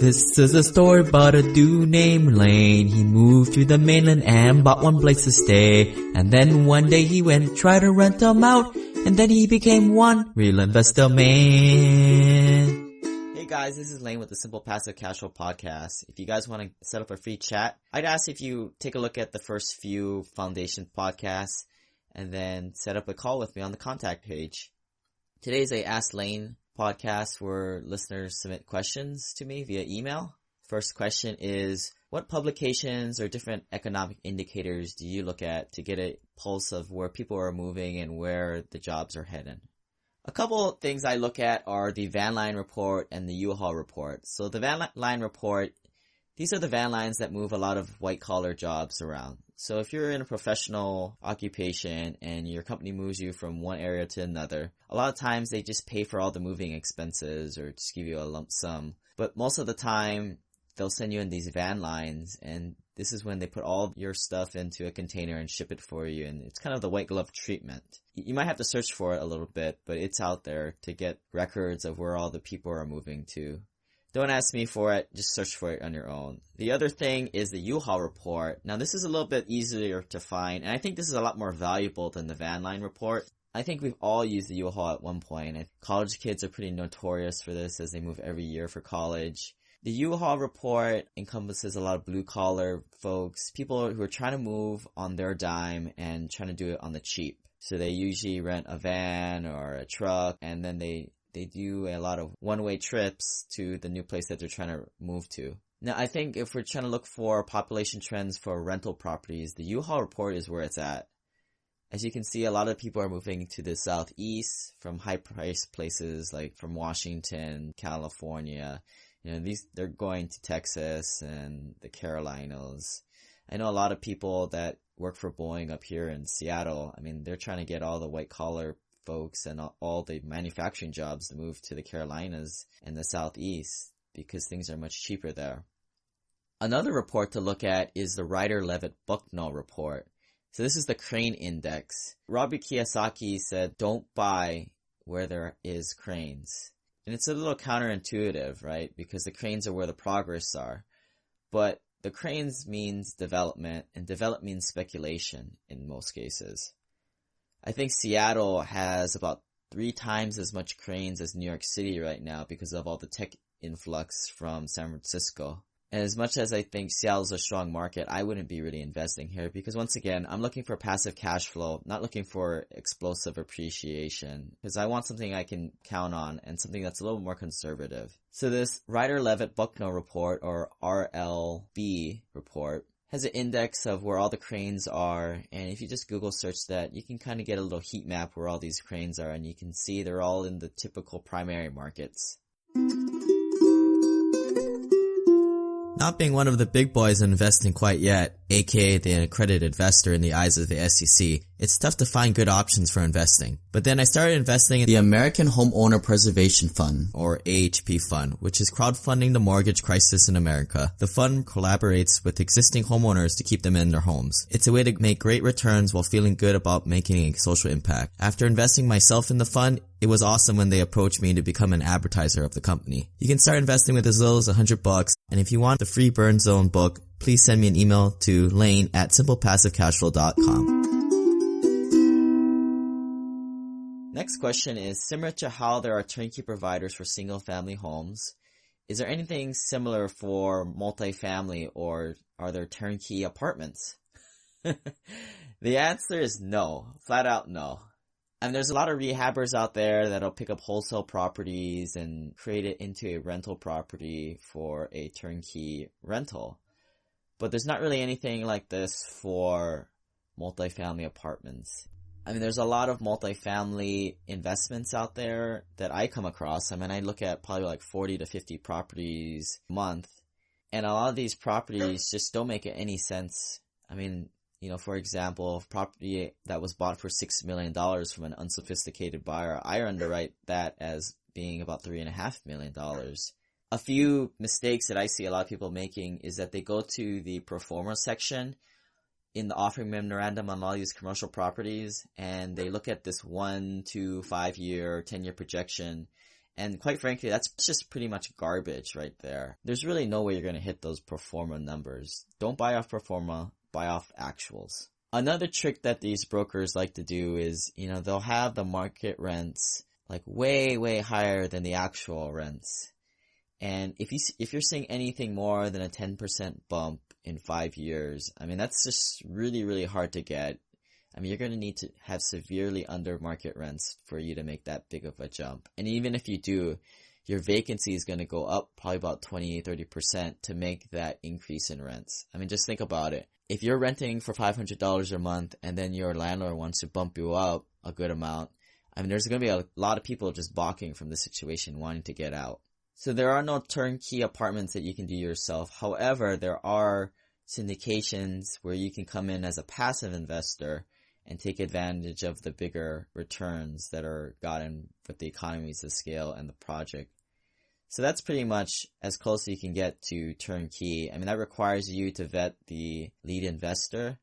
This is a story about a dude named Lane. He moved to the mainland and bought one place to stay. And then one day he went try to rent them out. And then he became one real investor man. Hey guys, this is Lane with the Simple Passive Cashflow Podcast. If you guys want to set up a free chat, I'd ask if you take a look at the first few Foundation podcasts and then set up a call with me on the contact page. Today's a Ask Lane podcast where listeners submit questions to me via email. First question is, what publications or different economic indicators do you look at to get a pulse of where people are moving and where the jobs are heading? A couple of things I look at are the van line report and the Uhaul report. So the van line report, these are the van lines that move a lot of white collar jobs around. So if you're in a professional occupation and your company moves you from one area to another, a lot of times they just pay for all the moving expenses or just give you a lump sum. But most of the time, they'll send you in these van lines, and this is when they put all your stuff into a container and ship it for you, and it's kind of the white glove treatment. You might have to search for it a little bit, but it's out there to get records of where all the people are moving to. Don't ask me for it, just search for it on your own. The other thing is the Uhaul report. Now this is a little bit easier to find, and I think this is a lot more valuable than the van line report. I think we've all used the Uhaul at one point. College kids are pretty notorious for this as they move every year for college. The Uhaul report encompasses a lot of blue-collar folks, people who are trying to move on their dime and trying to do it on the cheap. So they usually rent a van or a truck, and then they do a lot of one-way trips to the new place that they're trying to move to. Now, I think if we're trying to look for population trends for rental properties, the Uhaul report is where it's at. As you can see, a lot of people are moving to the southeast from high-priced places like from Washington, California. You know, they're going to Texas and the Carolinas. I know a lot of people that work for Boeing up here in Seattle. I mean, they're trying to get all the white-collar folks and all the manufacturing jobs to move to the Carolinas and the Southeast because things are much cheaper there. Another report to look at is the Ryder-Levitt-Bucknell report. So this is the crane index. Robert Kiyosaki said, don't buy where there is cranes. And it's a little counterintuitive, right? Because the cranes are where the progress are. But the cranes means development, and develop means speculation in most cases. I think Seattle has about 3 times as much cranes as New York City right now because of all the tech influx from San Francisco. And as much as I think Seattle's a strong market, I wouldn't be really investing here because once again, I'm looking for passive cash flow, not looking for explosive appreciation because I want something I can count on and something that's a little more conservative. So this Ryder-Levitt-Bucknell report, or RLB report, has an index of where all the cranes are, and if you just Google search that, you can kind of get a little heat map where all these cranes are, and you can see they're all in the typical primary markets. Not being one of the big boys in investing quite yet, aka the accredited investor in the eyes of the SEC, it's tough to find good options for investing. But then I started investing in the American Homeowner Preservation Fund, or AHP Fund, which is crowdfunding the mortgage crisis in America. The fund collaborates with existing homeowners to keep them in their homes. It's a way to make great returns while feeling good about making a social impact. After investing myself in the fund, it was awesome when they approached me to become an advertiser of the company. You can start investing with as little as $100, and if you want the free Burn Zone book, please send me an email to lane@simplepassivecashflow.com. Next question is, similar to how there are turnkey providers for single-family homes, is there anything similar for multifamily, or are there turnkey apartments? The answer is no, flat out no. And there's a lot of rehabbers out there that'll pick up wholesale properties and create it into a rental property for a turnkey rental. But there's not really anything like this for multifamily apartments. I mean, there's a lot of multifamily investments out there that I come across. I mean, I look at probably like 40 to 50 properties a month. And a lot of these properties just don't make any sense. I mean, you know, for example, property that was bought for $6 million from an unsophisticated buyer, I underwrite that as being about $3.5 million. A few mistakes that I see a lot of people making is that they go to the pro forma section in the offering memorandum on all these commercial properties, and they look at this 1 to 5 year, 10-year projection, And quite frankly, that's just pretty much garbage right there. There's really no way you're going to hit those pro forma numbers. Don't buy off pro forma, buy off actuals. Another trick that these brokers like to do is, they'll have the market rents like way, way higher than the actual rents. And if you're seeing anything more than a 10% bump in 5 years, I mean, that's just really, really hard to get. I mean, you're going to need to have severely under market rents for you to make that big of a jump. And even if you do, your vacancy is going to go up probably about 20-30% to make that increase in rents. I mean, just think about it. If you're renting for $500 a month and then your landlord wants to bump you up a good amount, I mean, there's going to be a lot of people just balking from the situation, wanting to get out. So there are no turnkey apartments that you can do yourself. However, there are syndications where you can come in as a passive investor and take advantage of the bigger returns that are gotten with the economies of scale and the project. So that's pretty much as close as you can get to turnkey. I mean, that requires you to vet the lead investor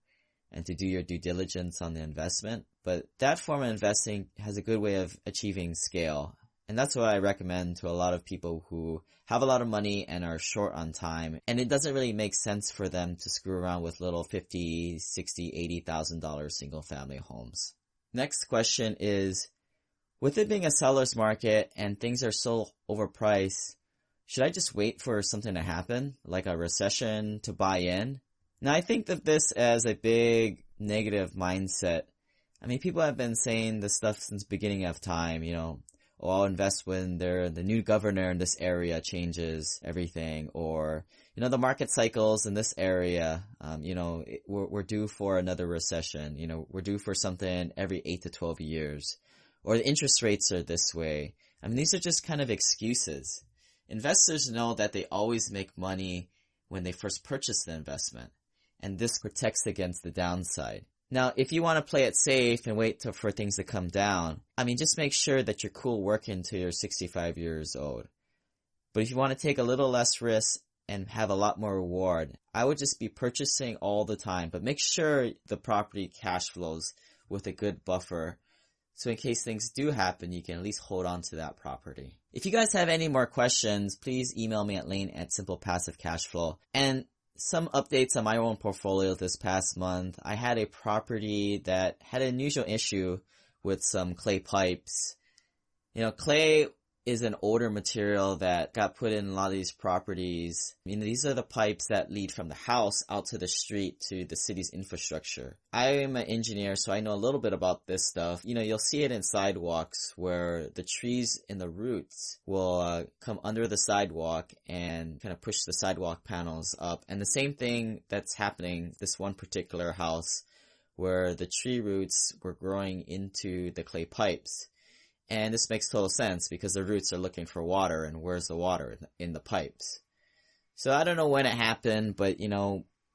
and to do your due diligence on the investment. But that form of investing has a good way of achieving scale. And that's what I recommend to a lot of people who have a lot of money and are short on time. And it doesn't really make sense for them to screw around with little $50,000, $60,000, $80,000 single family homes. Next question is, with it being a seller's market and things are so overpriced, should I just wait for something to happen, like a recession, to buy in? Now, I think of this as a big negative mindset. I mean, people have been saying this stuff since the beginning of time, I'll invest when the new governor in this area changes everything, or, the market cycles in this area, we're due for another recession, we're due for something every 8 to 12 years, or the interest rates are this way. I mean, these are just kind of excuses. Investors know that they always make money when they first purchase the investment, and this protects against the downside. Now, if you want to play it safe and wait for things to come down, I mean, just make sure that you're cool working until you're 65 years old. But if you want to take a little less risk and have a lot more reward, I would just be purchasing all the time. But make sure the property cash flows with a good buffer, so in case things do happen, you can at least hold on to that property. If you guys have any more questions, please email me at lane@simplepassivecashflow. And some updates on my own portfolio this past month. I had a property that had an unusual issue with some clay pipes. Clay is an older material that got put in a lot of these properties. These are the pipes that lead from the house out to the street to the city's infrastructure. I am an engineer, so I know a little bit about this stuff. You'll see it in sidewalks where the trees in the roots will come under the sidewalk and kind of push the sidewalk panels up. And the same thing that's happening this one particular house where the tree roots were growing into the clay pipes. And this makes total sense because the roots are looking for water, and where's the water? In the pipes. So I don't know when it happened, but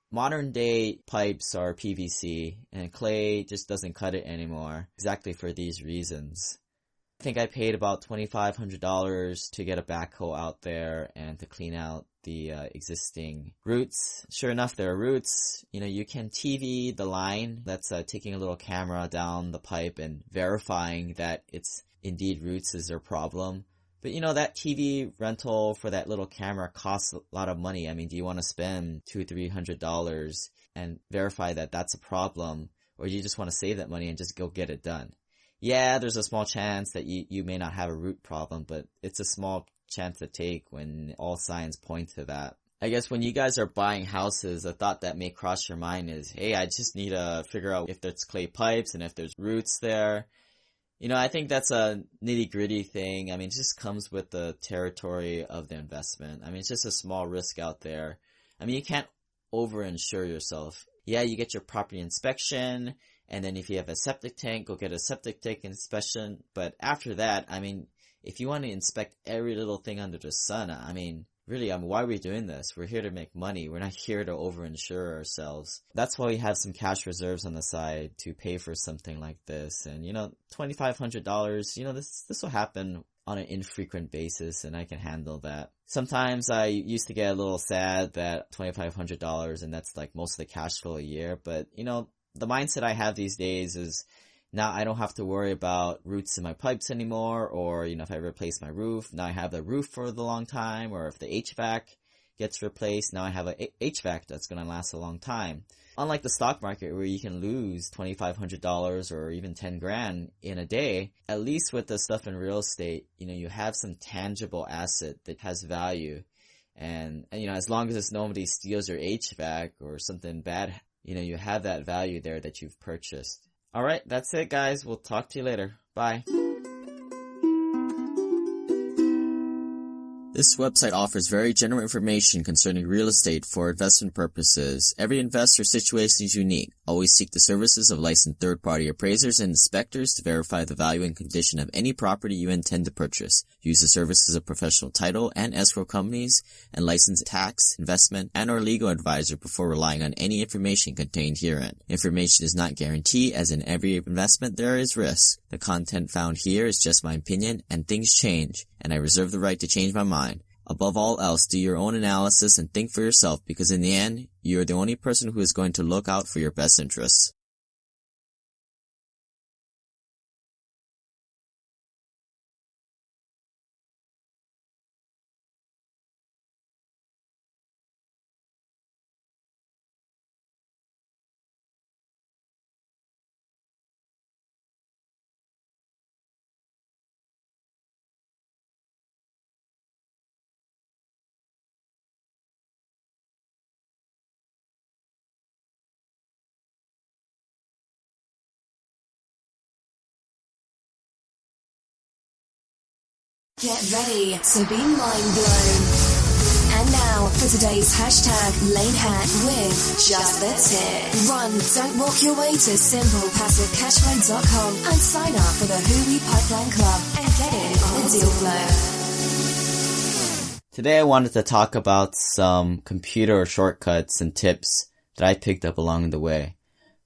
modern day pipes are PVC and clay just doesn't cut it anymore, exactly for these reasons. I think I paid about $2,500 to get a backhoe out there and to clean out the existing roots. Sure enough, there are roots. You can TV the line. That's taking a little camera down the pipe and verifying that it's indeed roots is their problem. But that TV rental for that little camera costs a lot of money. I mean, do you want to spend $200-$300 and verify that that's a problem, or do you just want to save that money and just go get it done? Yeah, there's a small chance that you may not have a root problem, but it's a small chance to take when all signs point to that. I guess when you guys are buying houses, a thought that may cross your mind is, hey, I just need to figure out if there's clay pipes and if there's roots there. I think that's a nitty-gritty thing. I mean, it just comes with the territory of the investment. I mean, it's just a small risk out there. I mean, you can't over-insure yourself. Yeah, you get your property inspection, and then if you have a septic tank, go get a septic tank inspection. But after that, I mean, if you want to inspect every little thing under the sun, I mean, really, why are we doing this? We're here to make money. We're not here to over-insure ourselves. That's why we have some cash reserves on the side to pay for something like this. And, $2,500, this will happen on an infrequent basis, and I can handle that. Sometimes I used to get a little sad that $2,500, and that's like most of the cash flow a year. But, the mindset I have these days is, Now I don't have to worry about roots in my pipes anymore, or, if I replace my roof, now I have the roof for the long time, or if the HVAC gets replaced, now I have a HVAC that's going to last a long time. Unlike the stock market where you can lose $2,500 or even 10 grand in a day, at least with the stuff in real estate, you have some tangible asset that has value. And as long as nobody steals your HVAC or something bad, you have that value there that you've purchased. Alright, that's it guys. We'll talk to you later. Bye. This website offers very general information concerning real estate for investment purposes. Every investor's situation is unique. Always seek the services of licensed third-party appraisers and inspectors to verify the value and condition of any property you intend to purchase. Use the services of professional title and escrow companies and licensed tax, investment, and or legal advisor before relying on any information contained herein. Information is not guaranteed, as in every investment there is risk. The content found here is just my opinion, and things change, and I reserve the right to change my mind. Above all else, do your own analysis and think for yourself, because in the end, you are the only person who is going to look out for your best interests. Get ready to be mind blown. And now for today's hashtag Lane Hack with Just the Tip. Run, don't walk your way to simplepassivecashflow.com and sign up for the Hui Pipeline Club and get in on the deal flow. Today I wanted to talk about some computer shortcuts and tips that I picked up along the way.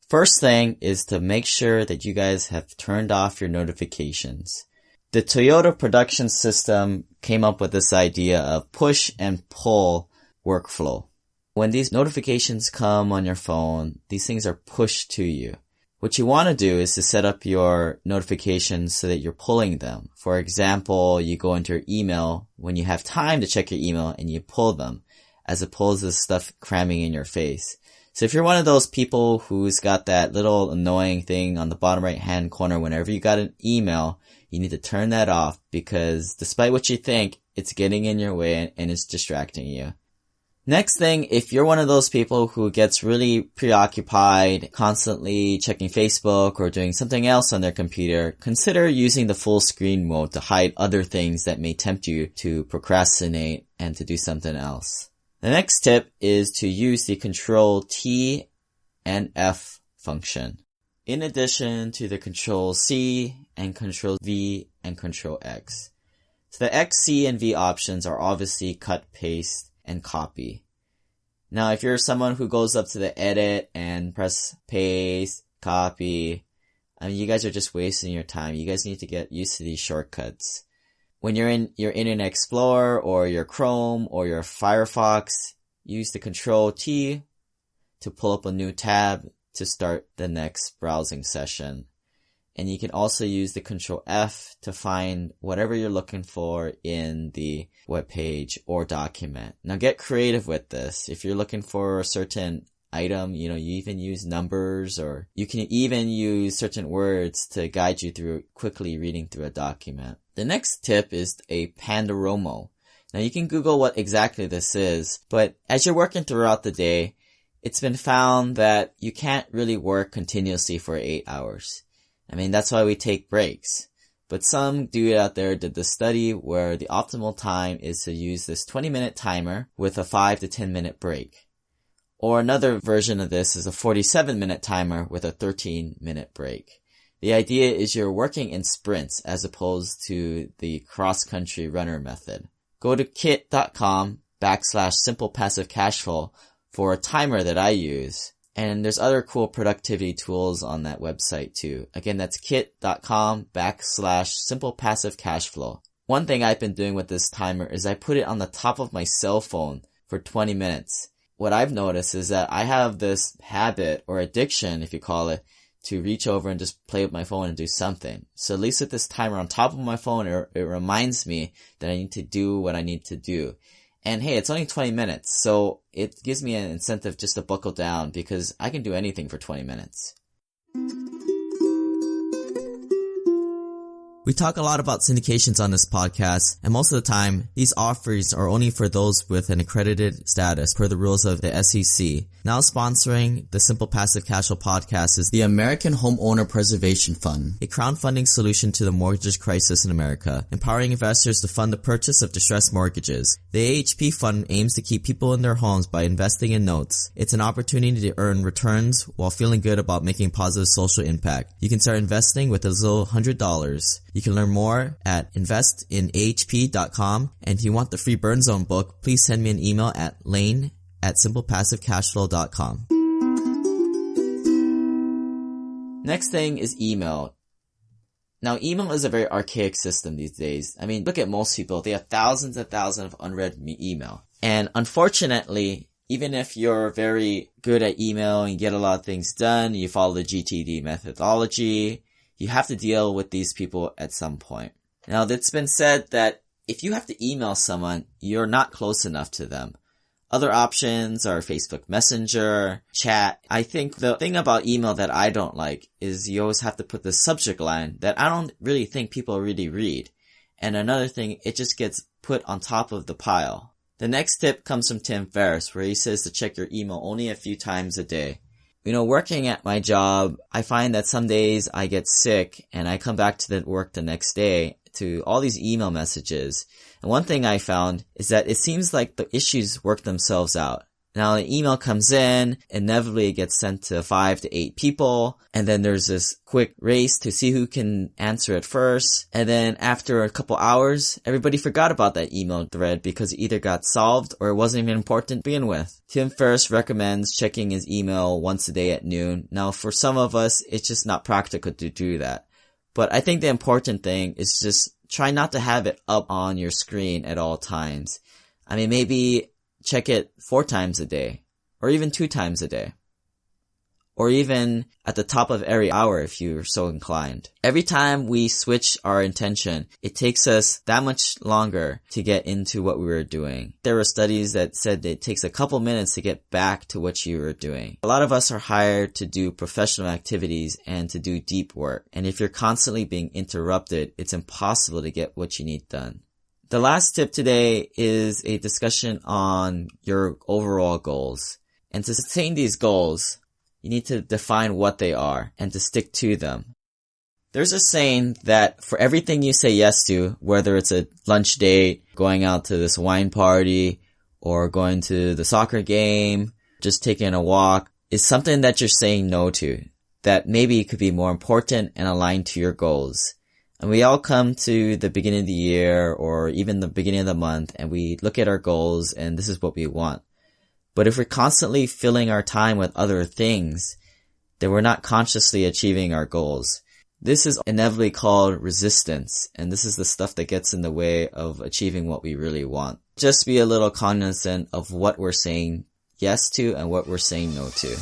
First thing is to make sure that you guys have turned off your notifications. The Toyota production system came up with this idea of push and pull workflow. When these notifications come on your phone, these things are pushed to you. What you want to do is to set up your notifications so that you're pulling them. For example, you go into your email when you have time to check your email and you pull them, as opposed to stuff cramming in your face. So if you're one of those people who's got that little annoying thing on the bottom right hand corner whenever you got an email, you need to turn that off, because despite what you think, it's getting in your way and it's distracting you. Next thing, if you're one of those people who gets really preoccupied, constantly checking Facebook or doing something else on their computer, consider using the full screen mode to hide other things that may tempt you to procrastinate and to do something else. The next tip is to use the Control T and F function, in addition to the Control C and Control V and Control X. So the X, C, and V options are obviously cut, paste, and copy. Now if you're someone who goes up to the edit and press paste, copy, you guys are just wasting your time. You guys need to get used to these shortcuts. When you're in your Internet Explorer or your Chrome or your Firefox, use the Control T to pull up a new tab to start the next browsing session. And you can also use the Control F to find whatever you're looking for in the web page or document. Now get creative with this. If you're looking for a certain item, you even use numbers, or you can even use certain words to guide you through quickly reading through a document. The next tip is a Pandaromo. Now you can Google what exactly this is, but as you're working throughout the day, it's been found that you can't really work continuously for 8 hours. That's why we take breaks. But some dude out there did the study where the optimal time is to use this 20-minute timer with a 5 to 10 minute break. Or another version of this is a 47-minute timer with a 13-minute break. The idea is you're working in sprints as opposed to the cross-country runner method. Go to kit.com/simplepassivecashflow for a timer that I use. And there's other cool productivity tools on that website too. Again, that's kit.com/simplepassivecashflow. One thing I've been doing with this timer is I put it on the top of my cell phone for 20 minutes. What I've noticed is that I have this habit or addiction, if you call it, to reach over and just play with my phone and do something. So at least with this timer on top of my phone, it reminds me that I need to do what I need to do. And hey, it's only 20 minutes, so it gives me an incentive just to buckle down because I can do anything for 20 minutes. We talk a lot about syndications on this podcast, and most of the time, these offers are only for those with an accredited status per the rules of the SEC. Now sponsoring the Simple Passive Cash Flow podcast is the American Homeowner Preservation Fund, a crowdfunding solution to the mortgage crisis in America, empowering investors to fund the purchase of distressed mortgages. The AHP fund aims to keep people in their homes by investing in notes. It's an opportunity to earn returns while feeling good about making positive social impact. You can start investing with as little $100. You can learn more at investinahp.com, and if you want the free Burn Zone book, please send me an email at lane@simplepassivecashflow.com. Next thing is email. Now, email is a very archaic system these days. I mean, look at most people. They have thousands and thousands of unread email. And unfortunately, even if you're very good at email and get a lot of things done, you follow the GTD methodology, you have to deal with these people at some point. Now, it's been said that if you have to email someone, you're not close enough to them. Other options are Facebook Messenger, chat. I think the thing about email that I don't like is you always have to put the subject line that I don't really think people really read. And another thing, it just gets put on top of the pile. The next tip comes from Tim Ferriss, where he says to check your email only a few times a day. You know, working at my job, I find that some days I get sick and I come back to the work the next day to all these email messages. And one thing I found is that it seems like the issues work themselves out. Now, an email comes in, inevitably it gets sent to 5 to 8 people, and then there's this quick race to see who can answer it first. And then after a couple hours, everybody forgot about that email thread because it either got solved or it wasn't even important to begin with. Tim Ferriss recommends checking his email once a day at noon. Now, for some of us, it's just not practical to do that. But I think the important thing is just try not to have it up on your screen at all times. I mean, maybe check it 4 times a day, or even 2 times a day, or even at the top of every hour if you're so inclined. Every time we switch our intention, it takes us that much longer to get into what we were doing. There were studies that said that it takes a couple minutes to get back to what you were doing. A lot of us are hired to do professional activities and to do deep work, and if you're constantly being interrupted, it's impossible to get what you need done. The last tip today is a discussion on your overall goals. And to sustain these goals, you need to define what they are and to stick to them. There's a saying that for everything you say yes to, whether it's a lunch date, going out to this wine party, or going to the soccer game, just taking a walk, is something that you're saying no to, that maybe could be more important and aligned to your goals. And we all come to the beginning of the year or even the beginning of the month and we look at our goals and this is what we want. But if we're constantly filling our time with other things, then we're not consciously achieving our goals. This is inevitably called resistance, and this is the stuff that gets in the way of achieving what we really want. Just be a little cognizant of what we're saying yes to and what we're saying no to.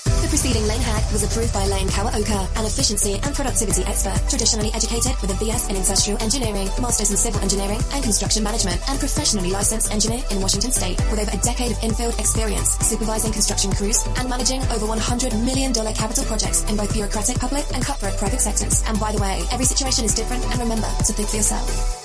The preceding Lane Hack was approved by Lane Kawaoka, an efficiency and productivity expert, traditionally educated with a BS in industrial engineering, masters in civil engineering and construction management, and professionally licensed engineer in Washington State, with over a decade of in-field experience, supervising construction crews and managing over $100 million capital projects in both bureaucratic public and cutthroat private sectors. And by the way, every situation is different, and remember to think for yourself.